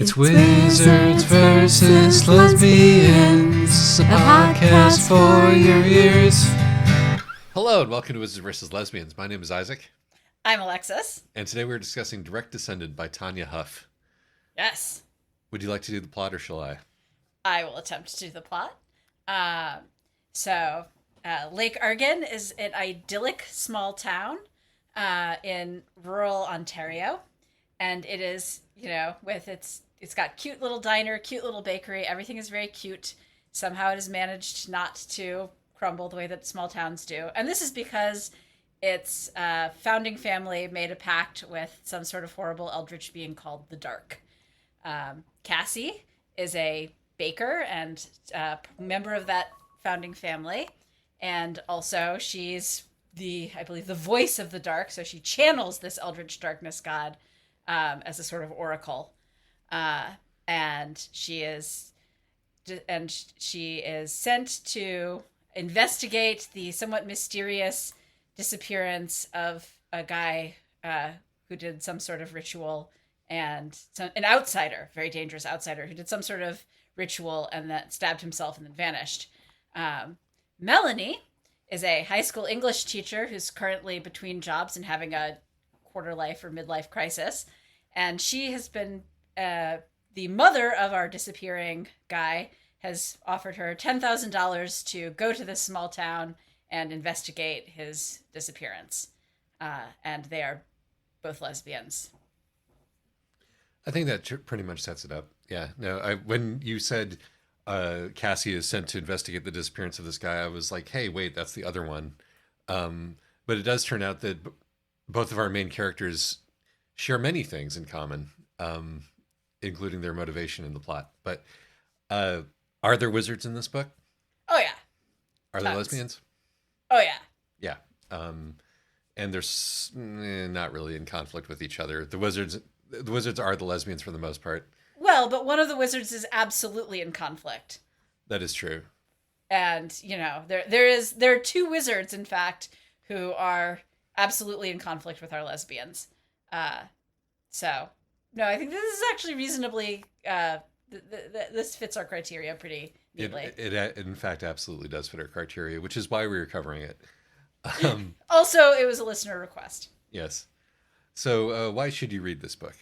It's Wizards versus Lesbians, a podcast for your ears. Hello and welcome to Wizards versus Lesbians. My name is Isaac. I'm Alexis. And today we're discussing Direct Descendent by Tanya Huff. Yes. Would you like to do the plot or shall I? I will attempt to do the plot. Lake Argan is an idyllic small town in rural Ontario. And it is, it's got cute little diner, cute little bakery. Everything is very cute. Somehow it has managed not to crumble the way that small towns do. And this is because its founding family made a pact with some sort of horrible eldritch being called the Dark. Cassie is a baker and member of that founding family. And also she's the voice of the Dark. So she channels this eldritch darkness god as a sort of oracle. And she is sent to investigate the somewhat mysterious disappearance of a guy who did some sort of ritual, and an outsider, very dangerous outsider, who did some sort of ritual and then stabbed himself and then vanished. Melanie is a high school English teacher who's currently between jobs and having a quarter life or midlife crisis. And she has been, the mother of our disappearing guy has offered her $10,000 to go to this small town and investigate his disappearance. And they are both lesbians. I think that pretty much sets it up. Yeah. No, when you said Cassie is sent to investigate the disappearance of this guy, I was like, hey, wait, that's the other one. But it does turn out that both of our main characters share many things in common, including their motivation in the plot. But are there wizards in this book? Oh, yeah. Are there lesbians? Oh, yeah. Yeah. And they're not really in conflict with each other. The wizards are the lesbians for the most part. Well, but one of the wizards is absolutely in conflict. That is true. And, there are two wizards, in fact, who are absolutely in conflict with our lesbians. No, I think this is actually reasonably, this fits our criteria pretty neatly. It in fact absolutely does fit our criteria, which is why we were covering it. Also, it was a listener request. Yes. So why should you read this book?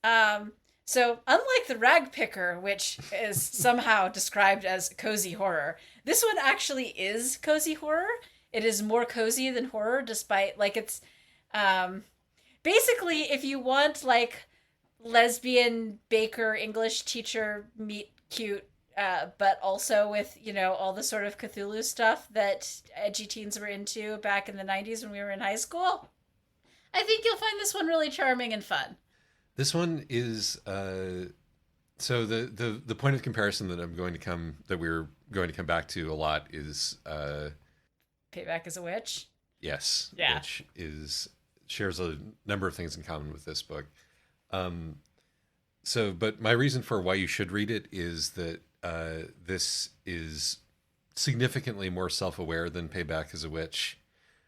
So unlike the Rag Picker, which is somehow described as cozy horror, this one actually is cozy horror. It is more cozy than horror, despite it's, basically, if you want lesbian baker English teacher meet cute, but also with, all the sort of Cthulhu stuff that edgy teens were into back in the 90s when we were in high school, I think you'll find this one really charming and fun. This one is so the point of comparison that we're going to come back to a lot is Payback as a Witch. Yes. Yeah. Which shares a number of things in common with this book. But my reason for why you should read it is that this is significantly more self-aware than Payback as a Witch.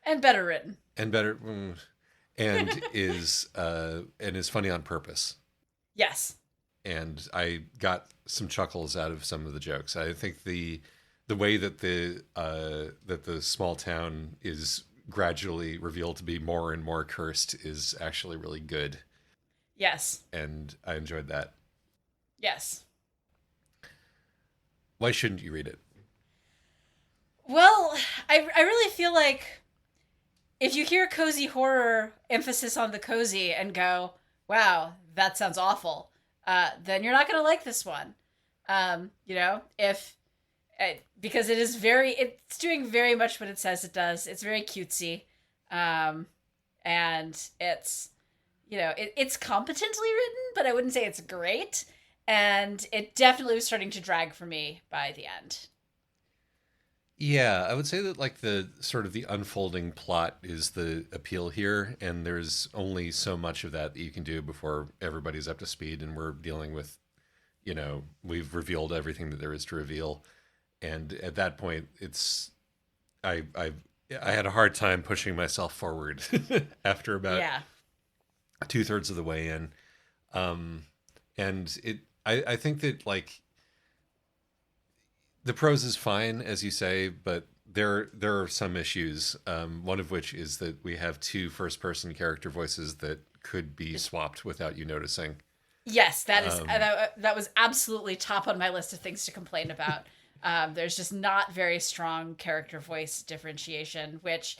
And better written. And is funny on purpose. Yes. And I got some chuckles out of some of the jokes. I think the way that the small town is gradually revealed to be more and more cursed is actually really good. Yes. And I enjoyed that. Yes. Why shouldn't you read it? Well, I really feel like if you hear cozy horror, emphasis on the cozy, and go, wow, that sounds awful, then you're not going to like this one. Because it's doing very much what it says it does. It's very cutesy. And it's, it's competently written, but I wouldn't say it's great. And it definitely was starting to drag for me by the end. Yeah, I would say that the sort of the unfolding plot is the appeal here, and there's only so much of that you can do before everybody's up to speed, and we're dealing with, we've revealed everything that there is to reveal, and at that point, I had a hard time pushing myself forward after about 2/3 of the way in, And I think that like the prose is fine, as you say, but there are some issues. One of which is that we have two first person character voices that could be swapped without you noticing. Yes, that is Um, that was absolutely top on my list of things to complain about. There's just not very strong character voice differentiation, which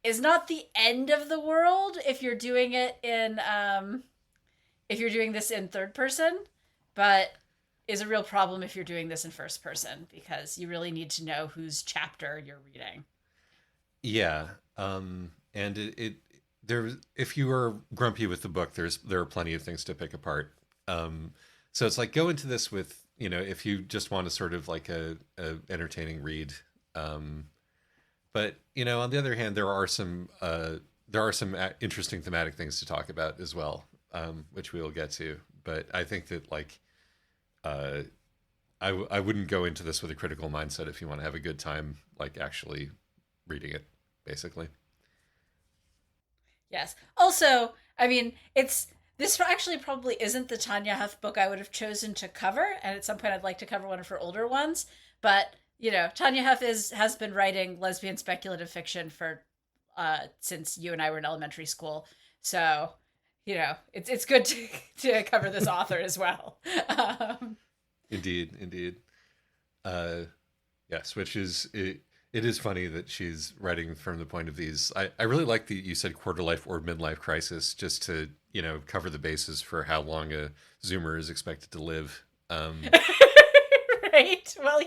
is not the end of the world if you're doing it in if you're doing this in third person, but is a real problem if you're doing this in first person because you really need to know whose chapter you're reading. yeah, and it there if you are grumpy with the book, there are plenty of things to pick apart. So it's like go into this with if you just want to sort of like a entertaining read. Um, but on the other hand, there are some interesting thematic things to talk about as well, which we will get to. But I think that like uh, I wouldn't go into this with a critical mindset if you want to have a good time, like actually reading it, basically. Yes. Also, I mean, it's this actually probably isn't the Tanya Huff book I would have chosen to cover, and at some point I'd like to cover one of her older ones. But Tanya Huff has been writing lesbian speculative fiction for since you and I were in elementary school, so it's good to cover this author as well. Indeed, indeed. Uh, yes, which is it is funny that she's writing from the point of these. I really like that you said quarter life or midlife crisis, just to cover the bases for how long a Zoomer is expected to live. Right. Well,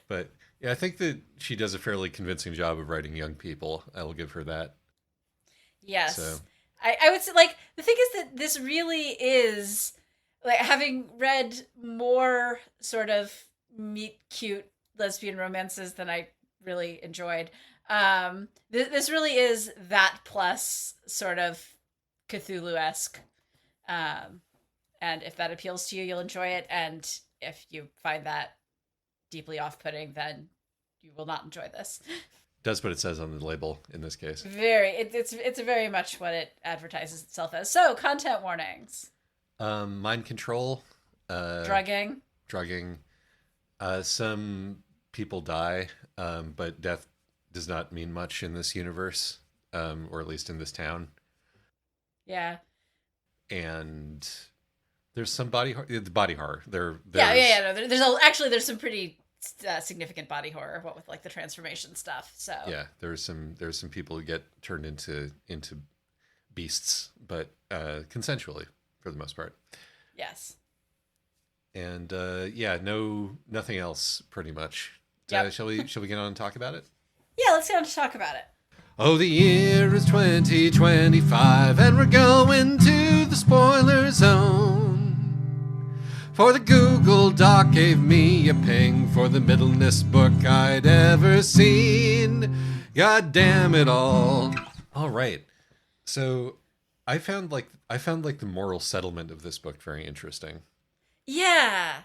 But yeah, I think that she does a fairly convincing job of writing young people. I will give her that. So Yes. I would say, like, the thing is that this really is, like, having read more sort of meet cute lesbian romances than I really enjoyed. This really is that plus sort of Cthulhu esque. Um, and if that appeals to you, you'll enjoy it. And if you find that deeply off putting, then you will not enjoy this. does what it says on the label in this case. It's very much what it advertises itself as. So, content warnings. Mind control, uh, Drugging. drugging. Some people die, but death does not mean much in this universe, or at least in this town. Yeah. And there's some body the body horror. Yeah, There's No, there's some pretty significant body horror, what with like the transformation stuff. So yeah, there's some people who get turned into beasts, but consensually for the most part. yes. And yeah, nothing else pretty much. Yep. Shall we get on and talk about it? Yeah, let's get on to talk about it. Oh, the year is 2025, and we're going to the spoiler zone. For the Google Doc gave me a ping for the middlenest book I'd ever seen. God damn it all. All right. So I found the moral settlement of this book very interesting. Yeah.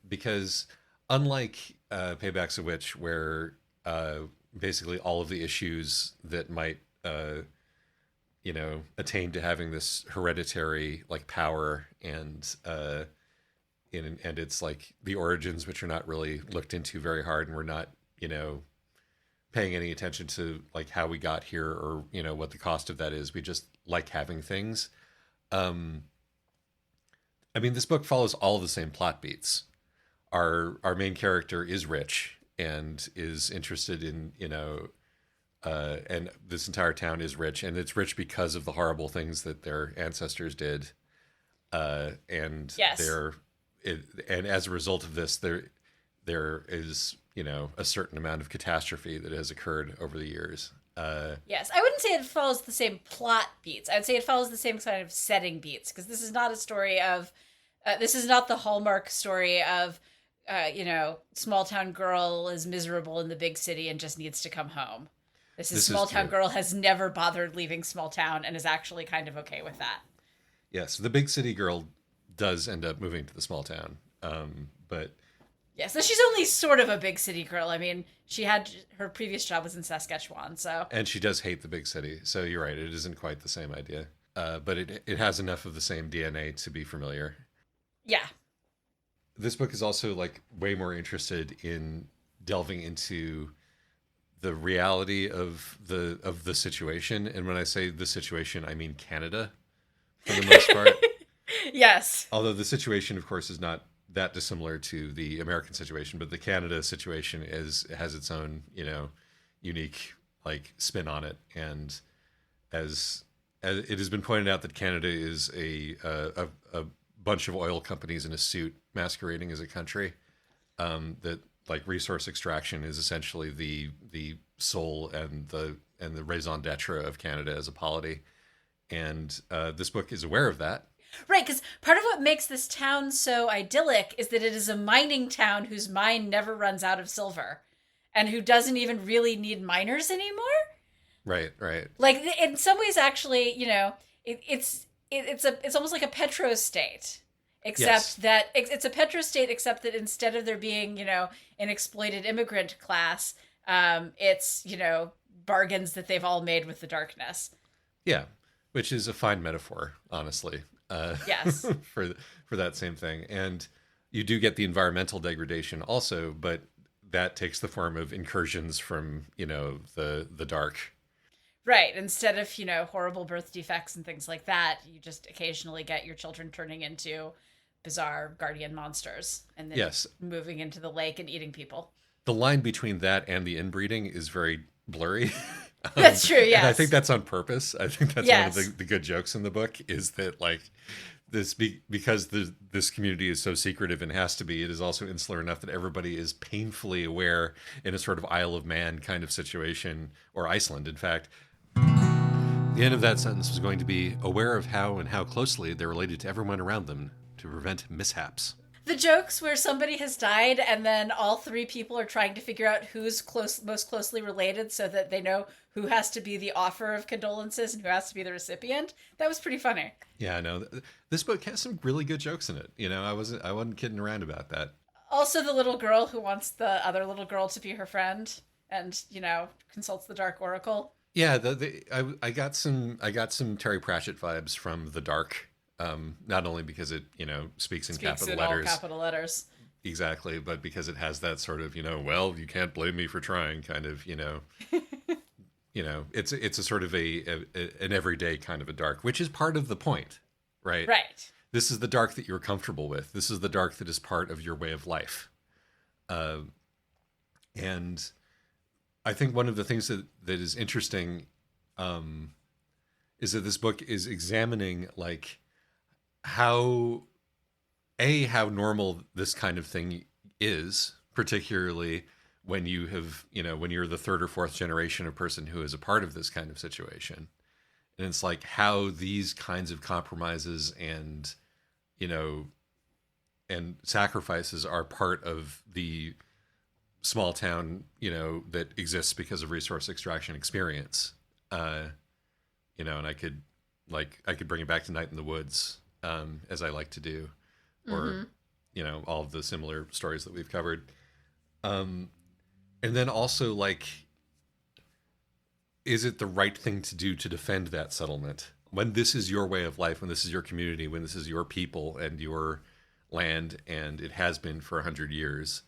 Because unlike Paybacks of Witch, where basically all of the issues that might attain to having this hereditary like power and it's like the origins which are not really looked into very hard, and we're not paying any attention to like how we got here or what the cost of that is. We just like having things. um I mean, this book follows all the same plot beats. Our main character is rich and is interested in and this entire town is rich, and it's rich because of the horrible things that their ancestors did. And Yes. and as a result of this, there is a certain amount of catastrophe that has occurred over the years. Yes. I wouldn't say it follows the same plot beats. I'd say it follows the same kind of setting beats because this is not a story of this is not the Hallmark story of small town girl is miserable in the big city and just needs to come home. This is This is small town true. girl has never bothered leaving small town and is actually kind of okay with that. Yes, the big city girl does end up moving to the small town, but Yeah, so she's only sort of a big city girl. I mean, she had her previous job was in Saskatchewan, so and she does hate the big city. So you're right; it isn't quite the same idea. but it has enough of the same DNA to be familiar. Yeah. This book is also like way more interested in delving into the reality of the situation, and when I say the situation, I mean Canada for the most part. Yes. Although the situation, of course, is not that dissimilar to the American situation, but the Canada situation is has its own, unique like spin on it. And as it has been pointed out that Canada is a bunch of oil companies in a suit masquerading as a country. That like resource extraction is essentially the soul and the raison d'être of Canada as a polity. And this book is aware of that. Right, because part of what makes this town so idyllic is that it is a mining town whose mine never runs out of silver and who doesn't even really need miners anymore. Right, right. Like in some ways, actually, it's almost like a petrostate, Yes. except that it's a petrostate, except that instead of there being an exploited immigrant class, it's bargains that they've all made with the darkness. Yeah, which is a fine metaphor, honestly, Yes. for for that same thing. And you do get the environmental degradation also, but that takes the form of incursions from the dark. Right. Instead of, horrible birth defects and things like that, you just occasionally get your children turning into bizarre guardian monsters and then Yes, moving into the lake and eating people. the line between that and the inbreeding is very blurry. That's true, And I think yes. that's on purpose. I think that's one of Yes. the good jokes in the book is that like because this community is so secretive and has to be, it is also insular enough that everybody is painfully aware in a sort of Isle of Man kind of situation, or Iceland, in fact. The end of that sentence was going to be aware of how and how closely they're related to everyone around them to prevent mishaps. The jokes where somebody has died and then all three people are trying to figure out who's most closely related so that they know who has to be the offer of condolences and who has to be the recipient. That was pretty funny. Yeah, I know. This book has some really good jokes in it. I wasn't kidding around about that. Also, the little girl who wants the other little girl to be her friend and, consults the Dark Oracle. Yeah, I got some Terry Pratchett vibes from The Dark. Not only because it speaks in Speaks capital in all letters capital letters. exactly, but because it has that sort of well, you can't blame me for trying kind of it's a sort of an everyday kind of a dark, which is part of the point, right? Right. This is the dark that you're comfortable with. This is the dark that is part of your way of life. Uh, and I think one of the things that is interesting is that this book is examining like how how normal this kind of thing is, particularly when you have when you're the third or fourth generation of person who is a part of this kind of situation. And it's like how these kinds of compromises and you know and sacrifices are part of the small town that exists because of resource extraction experience. uh and I could bring it back to Night in the Woods, as I like to do, or Mm-hmm. all of the similar stories that we've covered. um and then also, like, is it the right thing to do to defend that settlement when this is your way of life, when this is your community, when this is your people and your land, and it has been for 100 years?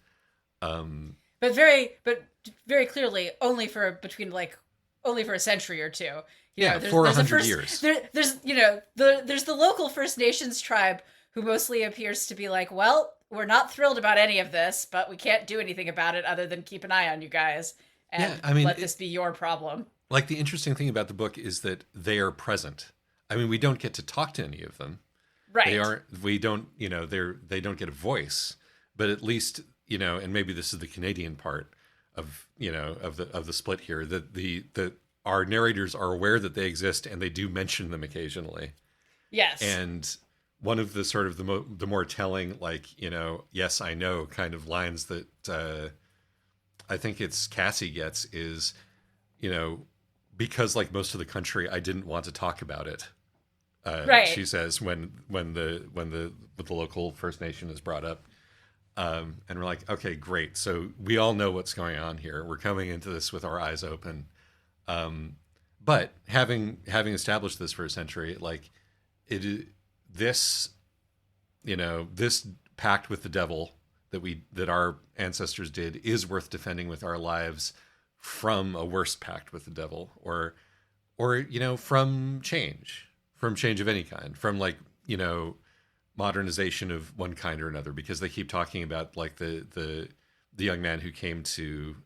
But very clearly only for a century or two. Yeah, There's for there's a 100 years. there's the local First Nations tribe who mostly appears to be like, well, we're not thrilled about any of this, but we can't do anything about it other than keep an eye on you guys Yeah, and I mean, let this be your problem. like, the interesting thing about the book is that they are present. I mean, we don't get to talk to any of them. They Right. aren't. We don't. They don't get a voice. But at least and maybe this is the Canadian part of of the split here. That the our narrators are aware that they exist and they do mention them occasionally. Yes. And one of the sort of the more telling, like, yes, I know kind of lines that I think it's Cassie gets is, you know, because like most of the country, I didn't want to talk about it. Right. She says when the local First Nation is brought up, and we're like, okay, great. So we all know what's going on here. We're coming into this with our eyes open. But having established this for a century, like this, this pact with the devil that our ancestors did is worth defending with our lives from a worse pact with the devil, or from change of any kind, from like modernization of one kind or another, because they keep talking about like the young man who came to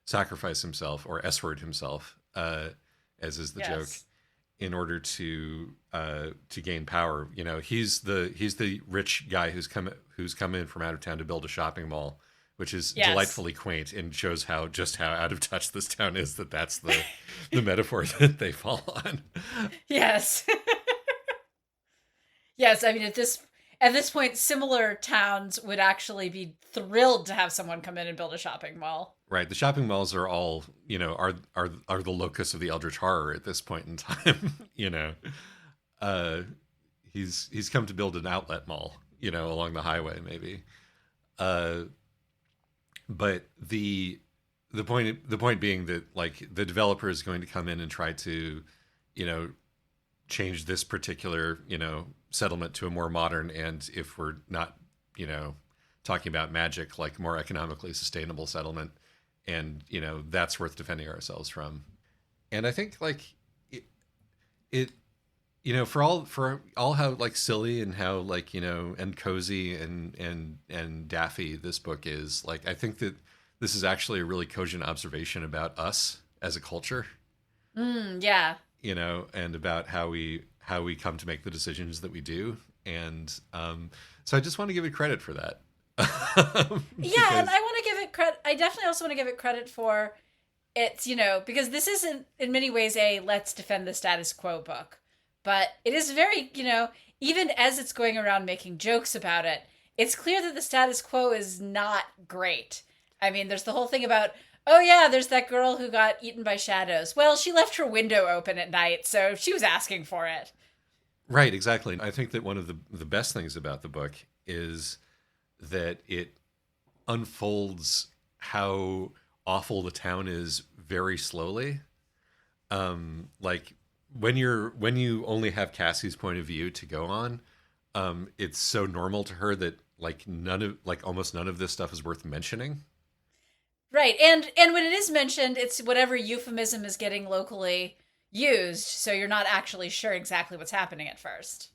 sacrifice himself or S-word himself, as is the joke, Yes. in order to gain power. He's the rich guy who's come in from out of town to build a shopping mall, which is Yes. delightfully quaint and shows how out of touch this town is. That's the metaphor that they fall on. Yes. Yes, I mean at this point similar towns would actually be thrilled to have someone come in and build a shopping mall. Right. The shopping malls are all, are the locus of the eldritch horror at this point in time. uh, he's come to build an outlet mall, along the highway, maybe. Uh, but the point being that like the developer is going to come in and try to, you know, change this particular, settlement to a more modern, and if we're not, you know, talking about magic, like more economically sustainable settlement, and that's worth defending ourselves from. And I think like it for all how like silly and how like and cozy and daffy this book is, like I think that this is actually a really cogent observation about us as a culture, Yeah. and about how we come to make the decisions that we do. And so I just want to give it credit for that. Yeah, and Because I want to give it credit. I definitely also want to give it credit for it's, because this isn't in many ways a let's defend the status quo book, but it is very, even as it's going around making jokes about it, it's clear that the status quo is not great. I mean, there's the whole thing about, oh yeah, there's that girl who got eaten by shadows. Well, she left her window open at night, so she was asking for it. right, exactly. I think that one of the best things about the book is that it unfolds how awful the town is very slowly. Like when you only have Cassie's point of view to go on, it's so normal to her that almost none of this stuff is worth mentioning. Right. And when it is mentioned, it's whatever euphemism is getting locally used, so you're not actually sure exactly what's happening at first.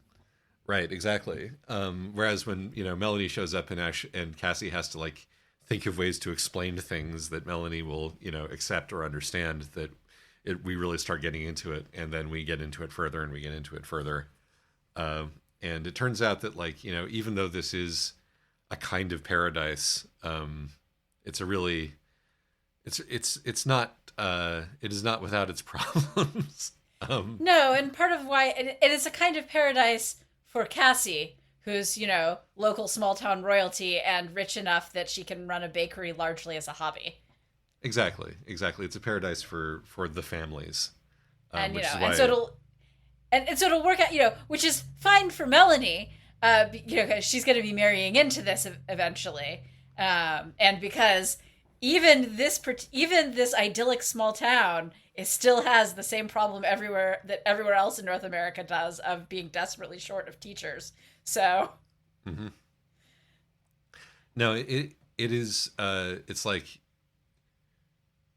Right, exactly. Whereas when Melanie shows up, and Cassie has to like think of ways to explain things that Melanie will accept or understand, that we really start getting into it, and then we get into it further, and we get into it further. And it turns out that like even though this is a kind of paradise, it's a really it's not it is not without its problems. No, and part of why it is a kind of paradise for Cassie, who's, local small town royalty and rich enough that she can run a bakery largely as a hobby. Exactly. It's a paradise for the families, And, which is and so why. it'll work out, which is fine for Melanie, because she's going to be marrying into this eventually. And because even this idyllic small town, it still has the same problem everywhere else in North America does, of being desperately short of teachers. So Mhm. No, it is. It's like,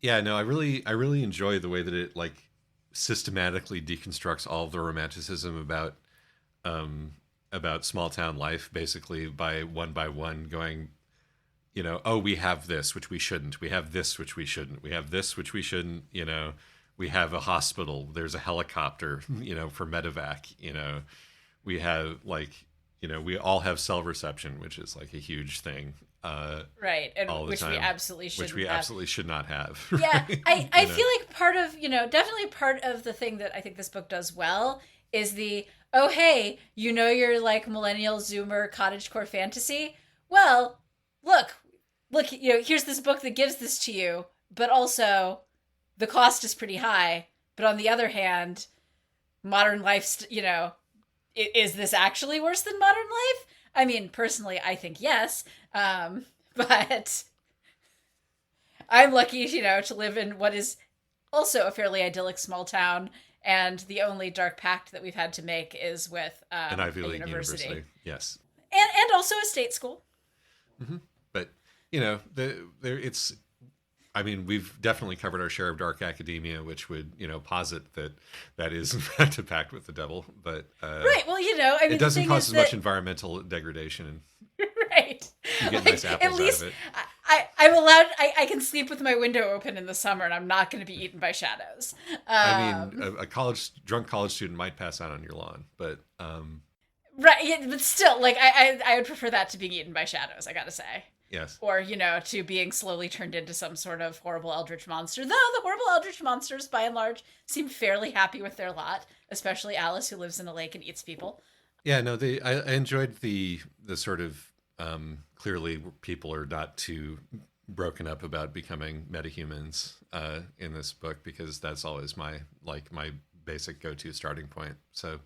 yeah, no, I really enjoy the way that it like systematically deconstructs all of the romanticism um about small town life, basically by one, going, oh, we have this which we shouldn't, we have this which we shouldn't, we have this which we shouldn't, we have a hospital, there's a helicopter, for medevac, we have like, we all have cell reception, which is like a huge thing, right, and all the which we time, absolutely which shouldn't we have. absolutely should not have. Yeah, Right. I feel like part of, definitely part of the thing that I think this book does well is the, oh, hey, you're like millennial Zoomer cottagecore fantasy. Well, look, here's this book that gives this to you, but also the cost is pretty high. But on the other hand, modern life, is this actually worse than modern life? I mean, personally, I think yes. But I'm lucky, to live in what is also a fairly idyllic small town, and the only dark pact that we've had to make is with An Ivy a League university, university. Yes. and also a state school. Hmm. But you know, there it's. I mean, we've definitely covered our share of dark academia, which would, posit that that is in fact a pact with the devil. But Right. Well, I it mean, the doesn't thing cause is as that much environmental degradation, and right. you get nice Like at apples out of least it. I'm allowed. I can sleep with my window open in the summer, and I'm not going to be eaten by shadows. I mean, Um, a drunk college student might pass out on your lawn, but right. Yeah, but still, like I would prefer that to being eaten by shadows. I got to say. yes, Or, to being slowly turned into some sort of horrible eldritch monster. Though the horrible eldritch monsters, by and large, seem fairly happy with their lot, especially Alice, who lives in a lake and eats people. yeah, no, I enjoyed the sort of clearly people are not too broken up about becoming metahumans in this book because that's always my basic go-to starting point. So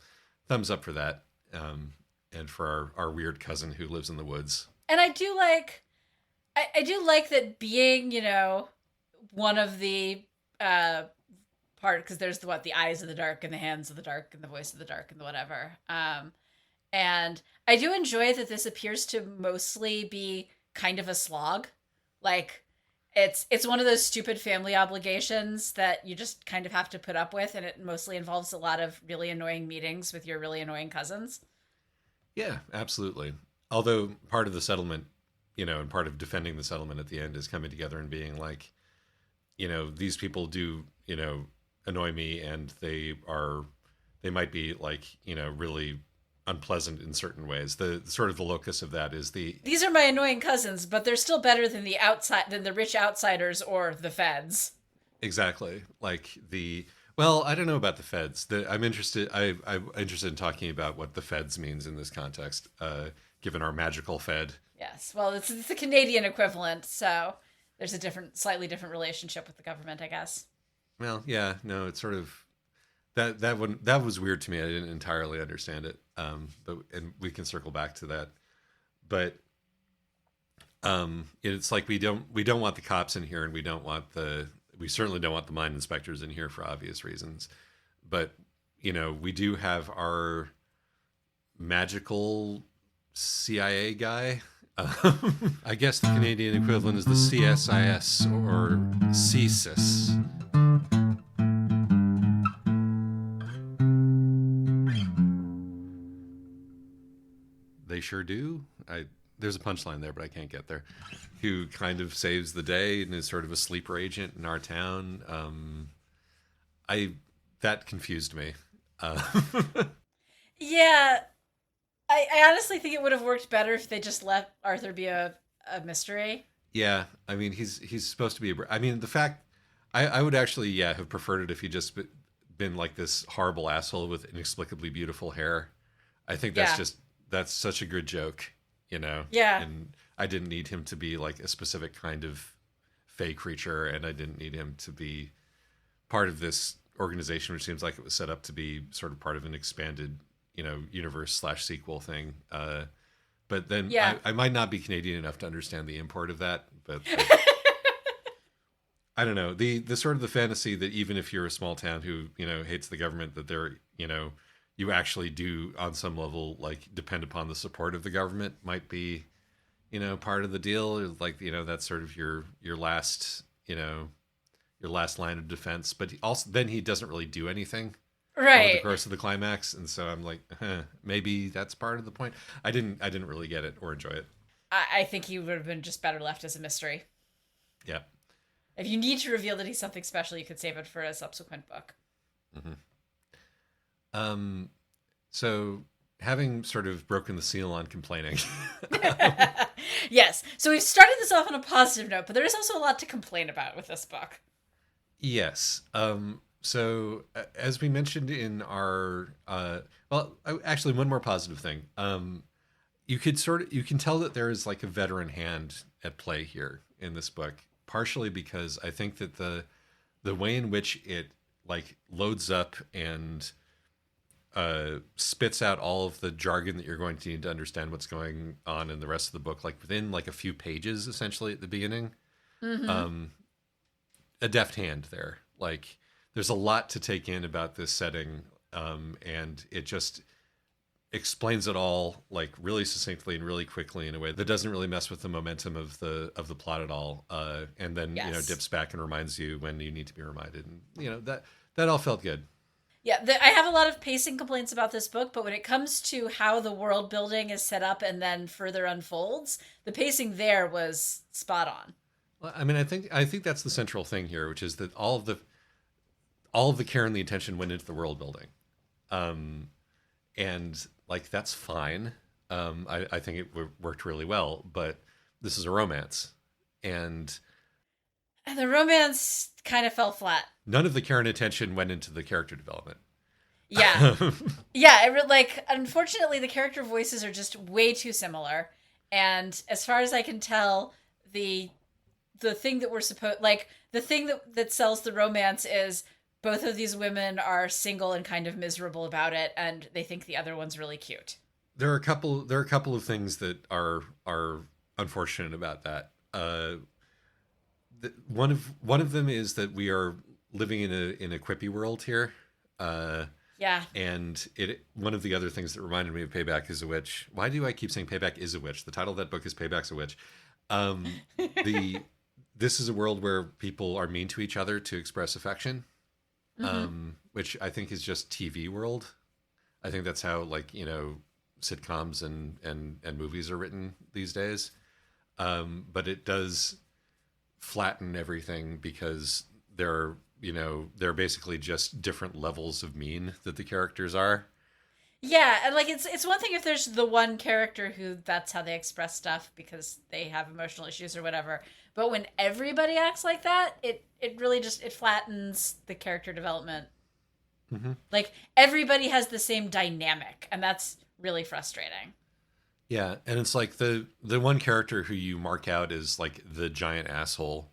thumbs up for that, and for our weird cousin who lives in the woods. And I do like that being, one of the part, because there's the eyes of the dark and the hands of the dark and the voice of the dark and the whatever. And I do enjoy that this appears to mostly be kind of a slog. Like it's one of those stupid family obligations that you just kind of have to put up with, and it mostly involves a lot of really annoying meetings with your really annoying cousins. Yeah, absolutely. Although part of the settlement, and part of defending the settlement at the end is coming together and being like, these people do, annoy me, and they might be like, really unpleasant in certain ways. The sort of the locus of that is the These are my annoying cousins, but they're still better than the rich outsiders or the feds. exactly like the well, I don't know about the feds. I'm interested. I'm interested in talking about what the feds means in this context, given our magical fed. Yes. Well, it's the Canadian equivalent, so there's a slightly different relationship with the government, I guess. Well, yeah, no, it's sort of that was weird to me. I didn't entirely understand it. And we can circle back to that. But it's like we don't want the cops in here, and we certainly don't want the mine inspectors in here for obvious reasons. But we do have our magical CIA guy. I guess the Canadian equivalent is the CSIS or CSIS. They sure do. There's a punchline there, but I can't get there. Who kind of saves the day and is sort of a sleeper agent in our town. I that confused me. Uh, Yeah, I honestly think it would have worked better if they just let Arthur be a mystery. yeah, I mean he's supposed to be. I mean the fact I would actually have preferred it if he just been like this horrible asshole with inexplicably beautiful hair. I think Yeah. that's such a good joke, Yeah. and I didn't need him to be like a specific kind of fey creature, and I didn't need him to be part of this organization, which seems like it was set up to be sort of part of an expanded, universe slash sequel thing. But then Yeah. I might not be Canadian enough to understand the import of that, but I don't know the sort of the fantasy that even if you're a small town who hates the government, that they're you actually do on some level like depend upon the support of the government might be part of the deal. Like that's sort of your last your last line of defense. But also then he doesn't really do anything over the Right. course of the climax, and so I'm like, maybe that's part of the point. I didn't really get it or enjoy it. I think he would have been just better left as a mystery. Yeah. If you need to reveal that he's something special, you could save it for a subsequent book. Hmm. So having sort of broken the seal on complaining, Yes. So we've started this off on a positive note, but there is also a lot to complain about with this book. yes. So as we mentioned in our, actually one more positive thing. You can tell that there is like a veteran hand at play here in this book, partially because I think that the way in which it like loads up and spits out all of the jargon that you're going to need to understand what's going on in the rest of the book, like within like a few pages, essentially at the beginning. Mm-hmm. A deft hand there. Like there's a lot to take in about this setting, and it just explains it all like really succinctly and really quickly in a way that doesn't really mess with the momentum of the plot at all. And then Yes. dips back and reminds you when you need to be reminded, and that all felt good. Yeah, I have a lot of pacing complaints about this book, but when it comes to how the world building is set up and then further unfolds, the pacing there was spot on. Well, I mean, I think that's the central thing here, which is that all of the care and the attention went into the world building, and like that's fine. I think it worked really well, but this is a romance, and And the romance kind of fell flat. none of the care and attention went into the character development. Yeah. Yeah, like unfortunately the character voices are just way too similar. And as far as I can tell, the the thing that we're supposed like the thing that sells the romance is both of these women are single and kind of miserable about it, and they think the other one's really cute. There are a couple of things that are unfortunate about that. One of them is that we are living in a quippy world here. Yeah. And it one of the other things that reminded me of Payback is a Witch. Why do I keep saying Payback is a Witch? The title of that book is Payback's a Witch. Um, the This is a world where people are mean to each other to express affection, Mm-hmm. which I think is just TV world. I think that's how like sitcoms and movies are written these days. But it does flatten everything because they're basically just different levels of mean that the characters are. Yeah, and like it's one thing if there's the one character who that's how they express stuff because they have emotional issues or whatever. But when everybody acts like that, it really just it flattens the character development. Hmm. Like everybody has the same dynamic, and that's really frustrating. Yeah, and it's like the one character who you mark out as like the giant asshole,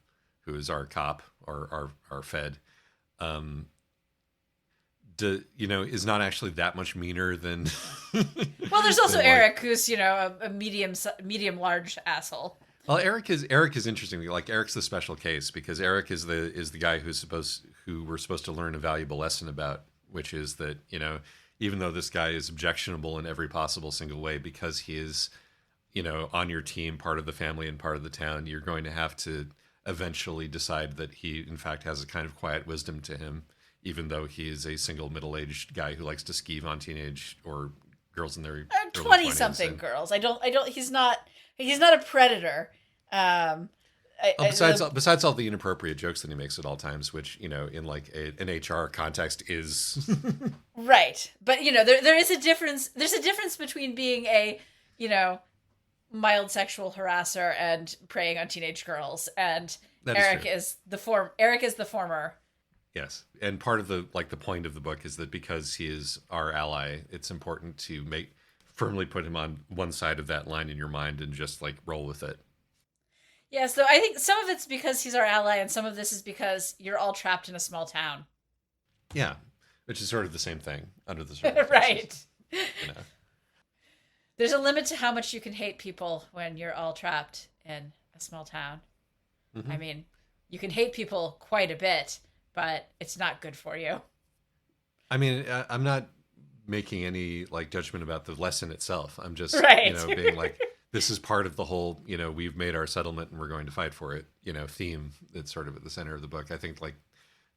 who is our cop or our Fed, um, is not actually that much meaner than Well, there's also than like. Eric, who's a medium large asshole. Well, Eric is interesting. Like Eric's the special case because Eric is the guy who we're supposed to learn a valuable lesson about, which is that even though this guy is objectionable in every possible single way because he is on your team, part of the family and part of the town, you're going to have to eventually decide that he in fact has a kind of quiet wisdom to him, even though he is a single middle-aged guy who likes to skeeve on teenage or girls in their early 20 20s. something And girls. I don't he's not a predator. Um oh, besides I besides all the inappropriate jokes that he makes at all times, which in like an HR context is. Right. But there is a difference. There's a difference between being a, you know, mild sexual harasser and preying on teenage girls, and That is true. Eric is the former. Yes, and part of the point of the book is that because he is our ally, it's important to make firmly put him on one side of that line in your mind and just like roll with it. Yeah, so I think some of it's because he's our ally and some of this is because you're all trapped in a small town. Yeah, which is sort of the same thing under the circumstances. Right. You know. There's a limit to how much you can hate people when you're all trapped in a small town. I Hmm. mean, you can hate people quite a bit, but it's not good for you. I mean, I'm not making any like judgment about the lesson itself. I'm just Right. being like, this is part of the whole we've made our settlement and we're going to fight for it theme that's sort of at the center of the book. I think like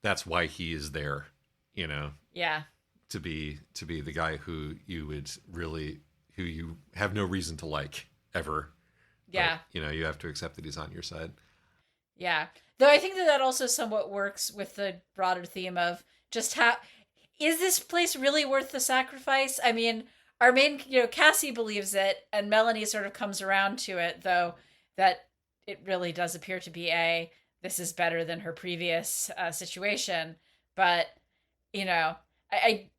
that's why he is there. You know, Yeah. to be the guy who you have no reason to like ever, but Yeah. you have to accept that he's on your side. Yeah. Though I think that also somewhat works with the broader theme of just how is this place really worth the sacrifice? I mean, our main, Cassie believes it, and Melanie sort of comes around to it, though, that it really does appear to be this is better than her previous situation. But, I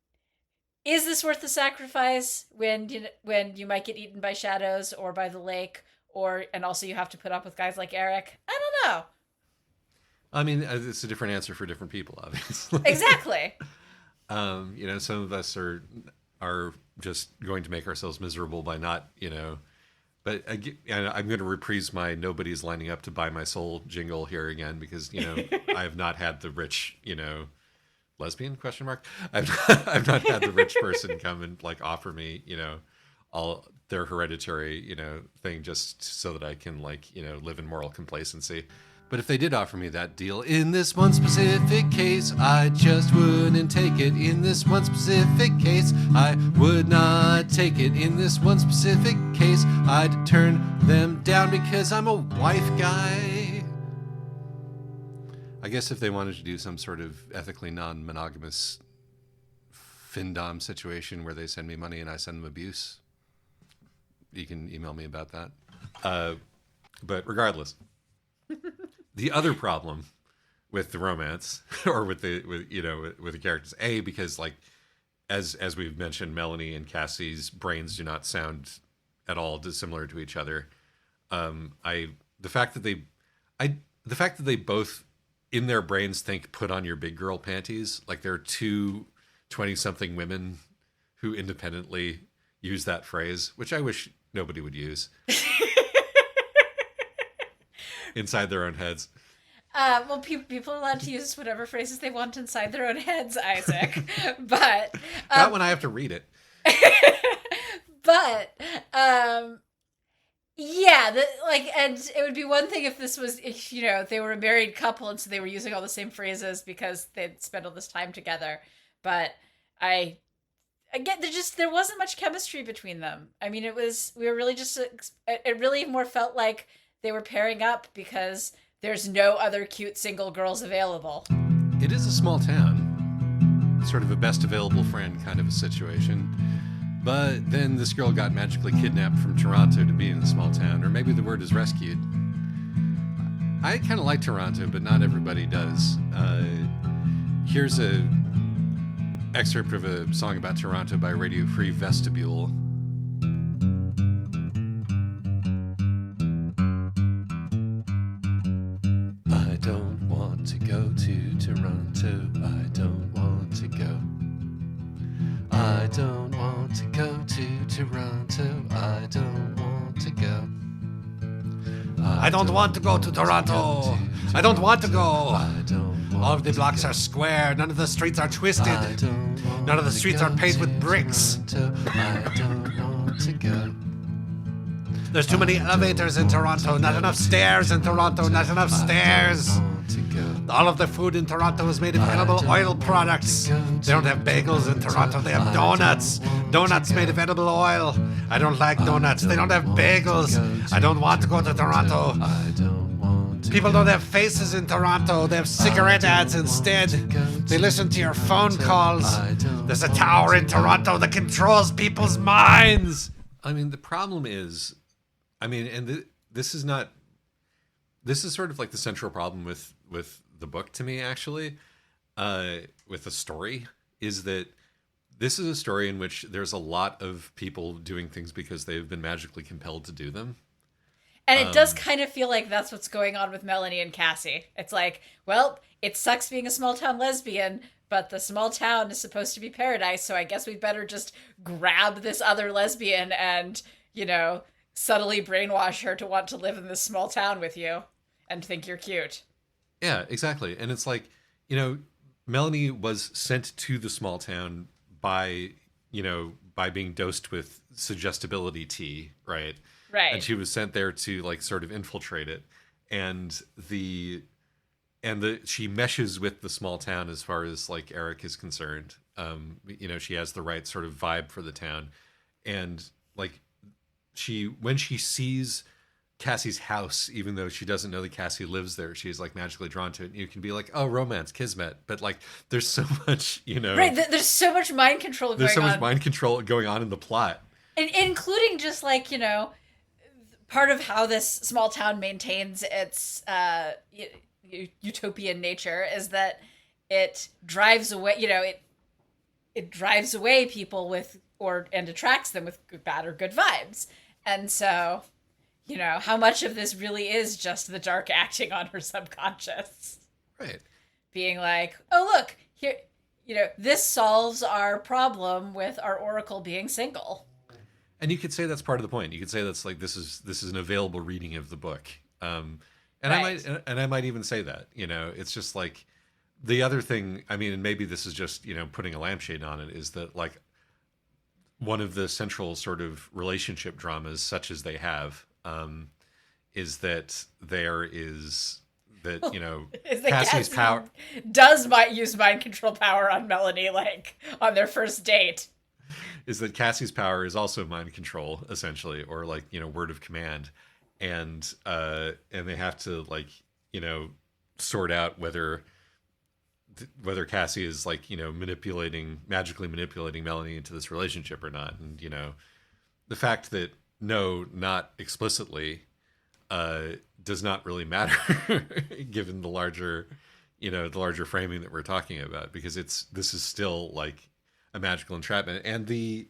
is this worth the sacrifice when you might get eaten by shadows or by the lake, and also you have to put up with guys like Eric? I don't know. I mean, it's a different answer for different people, obviously. Exactly. Some of us are just going to make ourselves miserable by not, But and I'm going to reprise my "Nobody's lining up to buy my soul" jingle here again because I have not had the rich, lesbian question mark. I've not had the rich person come and like offer me, all their hereditary, thing just so that I can like, live in moral complacency. But if they did offer me that deal in this one specific case, I just wouldn't take it. In this one specific case, I would not take it. In this one specific case, I'd turn them down because I'm a wife guy. I guess if they wanted to do some sort of ethically non-monogamous findom situation where they send me money and I send them abuse, you can email me about that. But regardless, the other problem with the romance or with the characters, because like as we've mentioned, Melanie and Cassie's brains do not sound at all dissimilar to each other. The fact that they both in their brains think "put on your big girl panties," like they're two 20-something women who independently use that phrase, which I wish nobody would use. Inside their own heads. Well, people are allowed to use whatever phrases they want inside their own heads, Isaac. But not when I have to read it. But yeah, and it would be one thing if this was, if they were a married couple and so they were using all the same phrases because they'd spent all this time together. But there wasn't much chemistry between them. I mean, it really more felt like they were pairing up because there's no other cute single girls available. It is a small town, sort of a best available friend kind of a situation. But then this girl got magically kidnapped from Toronto to be in a small town, or maybe the word is rescued. I kind of like Toronto, but not everybody does. Here's a excerpt of a song about Toronto by Radio Free Vestibule. I don't want to go to Toronto. I don't want to go. I don't want to go to Toronto. I don't want to go. I don't want to go to Toronto. I don't want to go. All of the blocks are square. None of the streets are twisted. None of the streets are paved with bricks. I don't want to go. There's too many elevators in Toronto. Not enough stairs in Toronto. Not enough stairs. All of the food in Toronto is made of edible oil products. They don't have bagels in Toronto. They have donuts. Donuts made of edible oil. I don't like donuts. They don't have bagels. I don't want to go to Toronto. People don't have faces in Toronto. They have cigarette ads instead. They listen to your phone calls. There's a tower in Toronto that controls people's minds. I mean, the problem is, this is sort of like the central problem with the book to me, actually, with the story, is that this is a story in which there's a lot of people doing things because they've been magically compelled to do them. And it does kind of feel like that's what's going on with Melanie and Cassie. It's like, well, it sucks being a small town lesbian, but the small town is supposed to be paradise, so I guess we better just grab this other lesbian and, subtly brainwash her to want to live in this small town with you and think you're cute. Yeah, exactly. And it's like, Melanie was sent to the small town by being dosed with suggestibility tea, right? Right. And she was sent there to like sort of infiltrate it. And she meshes with the small town as far as like Eric is concerned. She has the right sort of vibe for the town. And like when she sees Cassie's house, even though she doesn't know that Cassie lives there, she's like magically drawn to it. And you can be like, oh, romance, kismet. But like, there's so much, Right, there's so much mind control going on. There's so much mind control going on in the plot. And including just like, part of how this small town maintains its utopian nature is that it drives away, it drives away people and attracts them with bad or good vibes. And so, how much of this really is just the dark acting on her subconscious. Right. Being like, oh, look, here, this solves our problem with our oracle being single. And you could say that's part of the point. You could say that's like this is an available reading of the book. And right. I might even say that, it's just like the other thing, I mean, and maybe this is just, putting a lampshade on it, is that like one of the central sort of relationship dramas, such as they have, is that there is that, Is that Cassie's Cassie power does use mind control power on Melanie, like on their first date. is that Cassie's power is also mind control, essentially, or like, word of command. And they have to like, sort out whether Cassie is like, magically manipulating Melanie into this relationship or not. And, the fact that no, not explicitly, does not really matter given the larger framing that we're talking about, because this is still like a magical entrapment. And the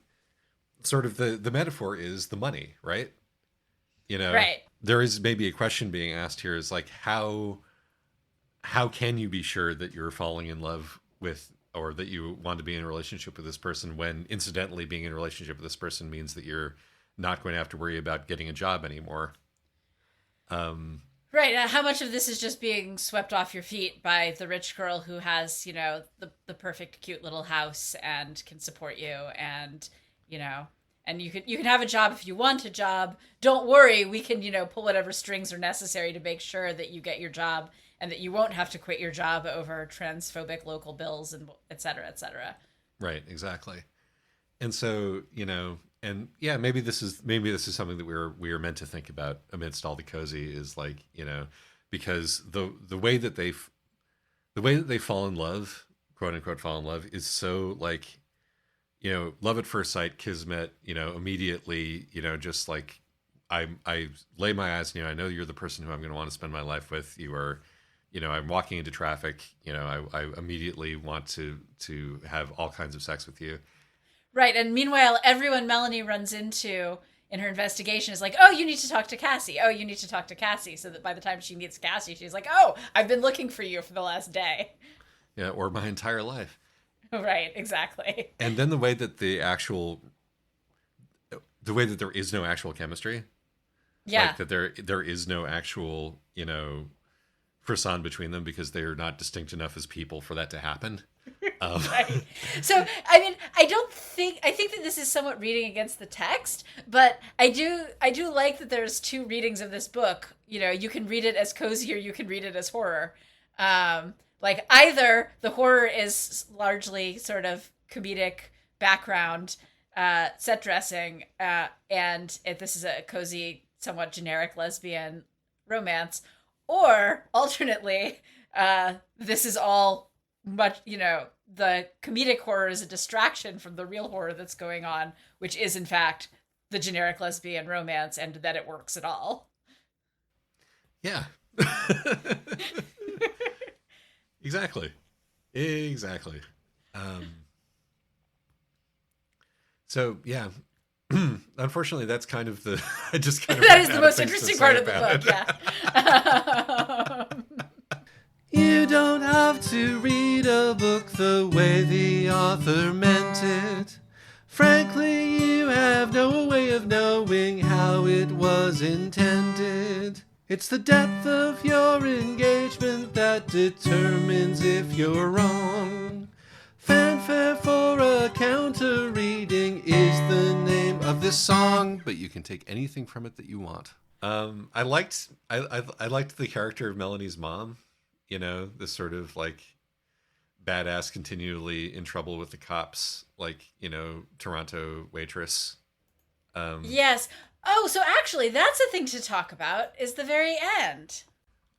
sort of the metaphor is the money, right? Right. There is maybe a question being asked here, is like, how can you be sure that you're falling in love with, or that you want to be in a relationship with this person, when incidentally being in a relationship with this person means that you're not going to have to worry about getting a job anymore. Right. How much of this is just being swept off your feet by the rich girl who has, the perfect, cute little house and can support you, and, and you can have a job if you want a job. Don't worry, we can, pull whatever strings are necessary to make sure that you get your job and that you won't have to quit your job over transphobic local bills and et cetera, et cetera. Right, exactly. And so, and yeah, maybe this is something that we are meant to think about amidst all the cozy, is like, because the way that they fall in love, quote unquote fall in love, is so like, love at first sight, kismet, immediately, just like I lay my eyes on you, I know you're the person who I'm going to want to spend my life with. You are, I'm walking into traffic, I immediately want to have all kinds of sex with you. Right. And meanwhile, everyone Melanie runs into in her investigation is like, oh, you need to talk to Cassie. Oh, you need to talk to Cassie. So that by the time she meets Cassie, she's like, oh, I've been looking for you for the last day. Yeah, or my entire life. Right, exactly. And then the way that there is no actual chemistry. Yeah. Like that there is no actual, frisson between them, because they're not distinct enough as people for that to happen. Right. So, I mean, I think that this is somewhat reading against the text, but I do like that there's two readings of this book. You can read it as cozy or you can read it as horror. Like either the horror is largely sort of comedic background, set dressing, and this is a cozy, somewhat generic lesbian romance, or alternately, this is all much, the comedic horror is a distraction from the real horror that's going on, which is in fact the generic lesbian romance, and that it works at all. Yeah. Exactly. So yeah, unfortunately, that's kind of the. I just kind of that is the most interesting part of the book. Yeah. You don't have to read a book the way the author meant it. Frankly, you have no way of knowing how it was intended. It's the depth of your engagement that determines if you're wrong. Fanfare for a counter reading is the name of this song, but you can take anything from it that you want. I liked the character of Melanie's mom. This sort of like badass, continually in trouble with the cops, like, Toronto waitress. Yes. Oh, so actually, that's a thing to talk about, is the very end.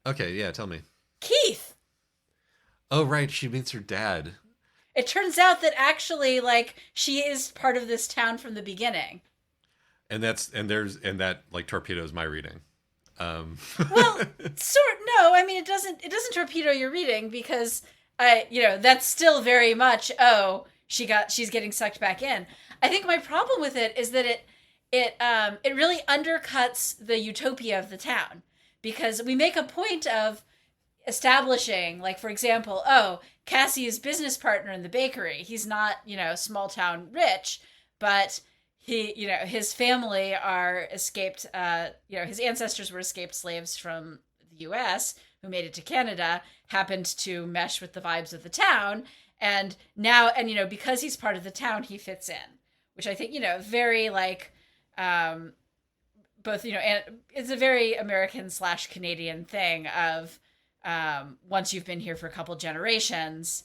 Okay, yeah, tell me. Keith. Oh, right, she meets her dad. It turns out that actually, like, she is part of this town from the beginning. And that like torpedoes my reading. Well, no, I mean it doesn't torpedo your reading, because that's still very much, oh, she's getting sucked back in. I think my problem with it is that it really undercuts the utopia of the town, because we make a point of establishing, like, for example, oh, Cassie's business partner in the bakery, he's not, small town rich, but he, his family are escaped, his ancestors were escaped slaves from the U.S. who made it to Canada happened to mesh with the vibes of the town. And now, and, because he's part of the town, he fits in, which I think, very like, both, and it's a very American / Canadian thing of, once you've been here for a couple generations,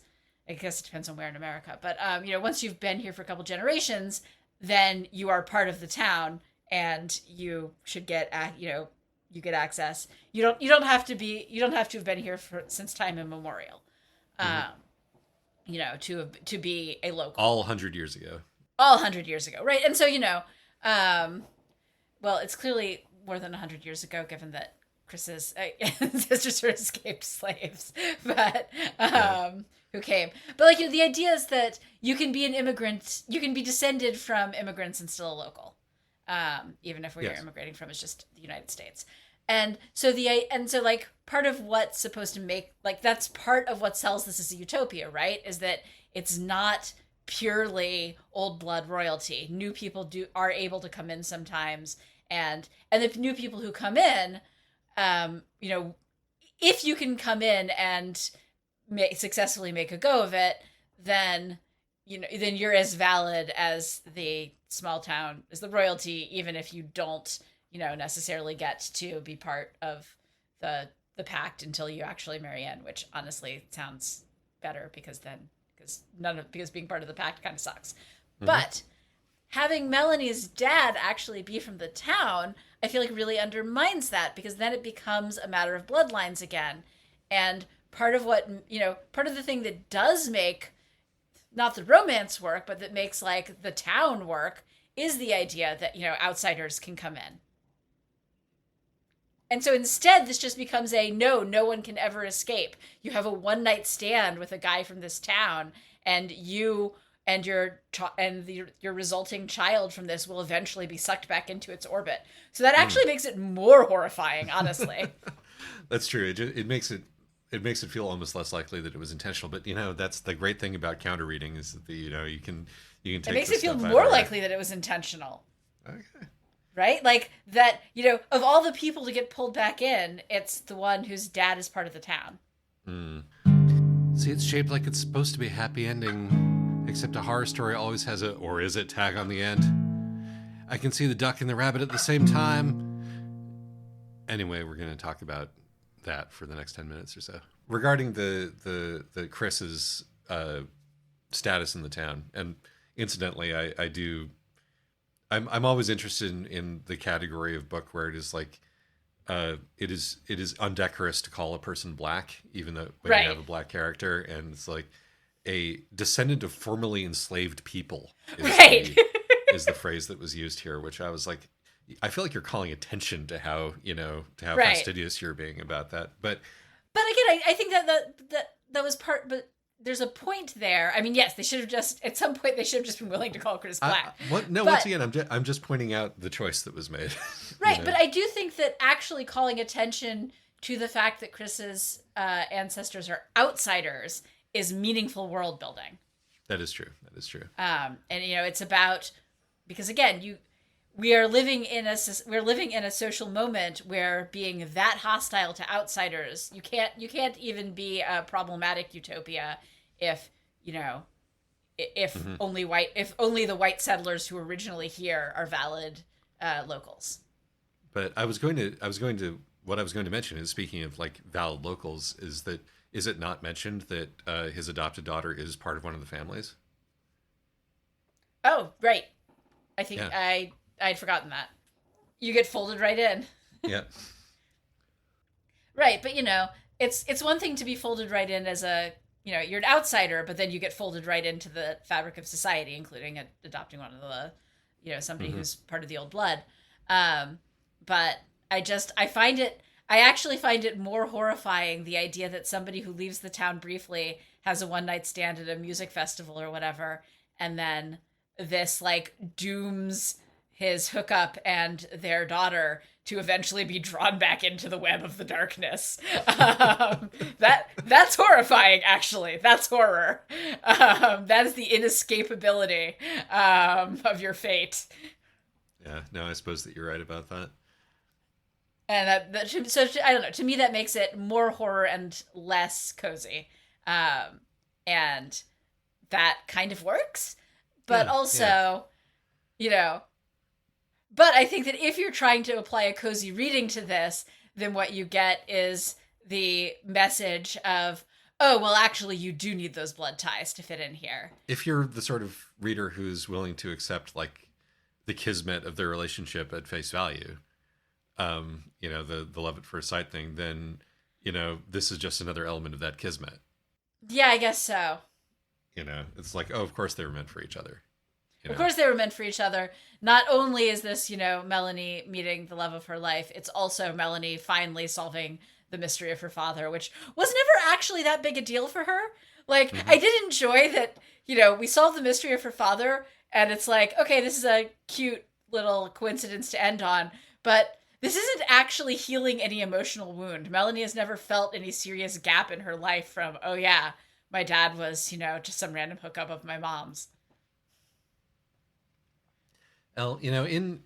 I guess it depends on where in America, but, once you've been here for a couple generations, then you are part of the town and you should get, you get access. You don't have to have been here since time immemorial. To be a local. All 100 years ago. All 100 years ago, right? And so, well, it's clearly more than 100 years ago, given that Chris's ancestors were escaped slaves, but who came. But like, the idea is that you can be an immigrant, you can be descended from immigrants and still a local, even if where you're immigrating from is just the United States. And so like part of what's supposed to make, like, that's part of what sells this as a utopia, right? Is that it's not purely old blood royalty. New people are able to come in sometimes, and the new people who come in, if you can come in and successfully make a go of it, then then you're as valid as the small town, as the royalty, even if you don't necessarily get to be part of the pact until you actually marry in, which honestly sounds better because being part of the pact kind of sucks. Mm-hmm. But having Melanie's dad actually be from the town, I feel like really undermines that, because then it becomes a matter of bloodlines again. And part of the thing that does make not the romance work, but that makes like the town work, is the idea that, outsiders can come in. And so instead, this just becomes no one can ever escape. You have a one-night stand with a guy from this town, and you and your resulting child from this will eventually be sucked back into its orbit. So that actually makes it more horrifying, honestly. That's true. It makes it feel almost less likely that it was intentional. But that's the great thing about counter reading, is that you can take. It makes it feel more likely that it was intentional. Okay. Right? Like that, of all the people to get pulled back in, it's the one whose dad is part of the town. See, it's shaped like it's supposed to be a happy ending, except a horror story always has a "or is it" tag on the end. I can see the duck and the rabbit at the same time. Anyway, we're going to talk about that for the next 10 minutes or so. Regarding the Chris's status in the town, and incidentally, I'm always interested in the category of book where it is like, it is undecorous to call a person black, even though when you have a black character, and it's like a descendant of formerly enslaved people is the phrase that was used here, which I was like, I feel like you're calling attention to how fastidious you're being about that. But again, I think that was part, but there's a point there. I mean, yes, they should have just, at some point, been willing to call Chris black. Once again, I'm just pointing out the choice that was made. Right, but I do think that actually calling attention to the fact that Chris's ancestors are outsiders is meaningful world building. That is true. And it's about, because again, we're living in a social moment where being that hostile to outsiders, you can't even be a problematic utopia if only the white settlers who were originally here are valid locals. But what I was going to mention is, speaking of like valid locals, is it not mentioned that his adopted daughter is part of one of the families? Oh, right. I think I'd forgotten that. You get folded right in. Yeah. Right, but it's one thing to be folded right in as you're an outsider, but then you get folded right into the fabric of society, including adopting one of the, somebody who's part of the old blood. But I actually find it more horrifying, the idea that somebody who leaves the town briefly has a one-night stand at a music festival or whatever, and then this like dooms his hookup and their daughter to eventually be drawn back into the web of the darkness. That's horrifying, actually. That's horror. That is the inescapability of your fate. Yeah, no, I suppose that you're right about that. And I don't know. To me, that makes it more horror and less cozy, and that kind of works. But Yeah, yeah. also, you know, but I think that if you're trying to apply a cozy reading to this, then what you get is the message of, oh, well, actually, you do need those blood ties to fit in here. If you're the sort of reader who's willing to accept like the kismet of their relationship at face value, the love at first sight thing, then this is just another element of that kismet. Yeah, I guess so. It's like, oh, of course they were meant for each other. Of course, they were meant for each other. Not only is this, Melanie meeting the love of her life, it's also Melanie finally solving the mystery of her father, which was never actually that big a deal for her. Like, I did enjoy that, we solved the mystery of her father, and it's like, okay, this is a cute little coincidence to end on, but this isn't actually healing any emotional wound. Melanie has never felt any serious gap in her life from, oh yeah, my dad was, just some random hookup of my mom's. In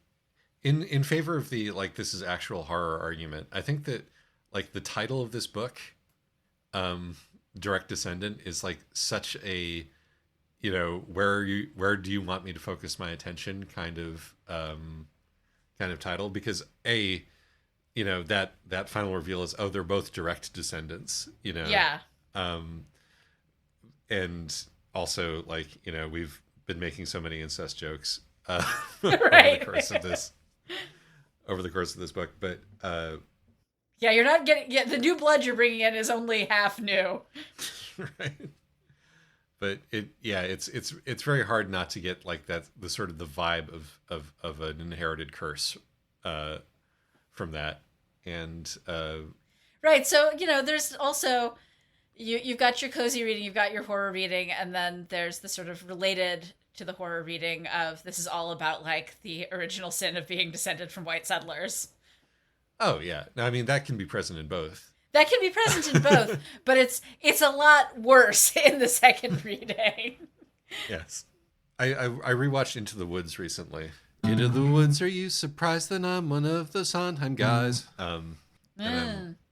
favor of the like this is actual horror argument, I think that like the title of this book, Direct Descendant, is like such a where do you want me to focus my attention kind of title, because that final reveal is, oh, they're both direct descendants, Yeah. um and also like we've been making so many incest jokes over the Right. course of this book, but Yeah, you're not getting. Yeah, the new blood you're bringing in is only half new. right, but it's very hard not to get like that, the sort of the vibe of an inherited curse from that. And Right. So there's also you've got your cozy reading, you've got your horror reading, and then there's the sort of related to the horror reading of this is all about like the original sin of being descended from white settlers. oh yeah, no, I mean that can be present in both. That can be present in both, but it's a lot worse in the second reading. Yes, I rewatched Into the Woods recently. Into the woods, are you surprised that I'm one of the Sondheim guys? And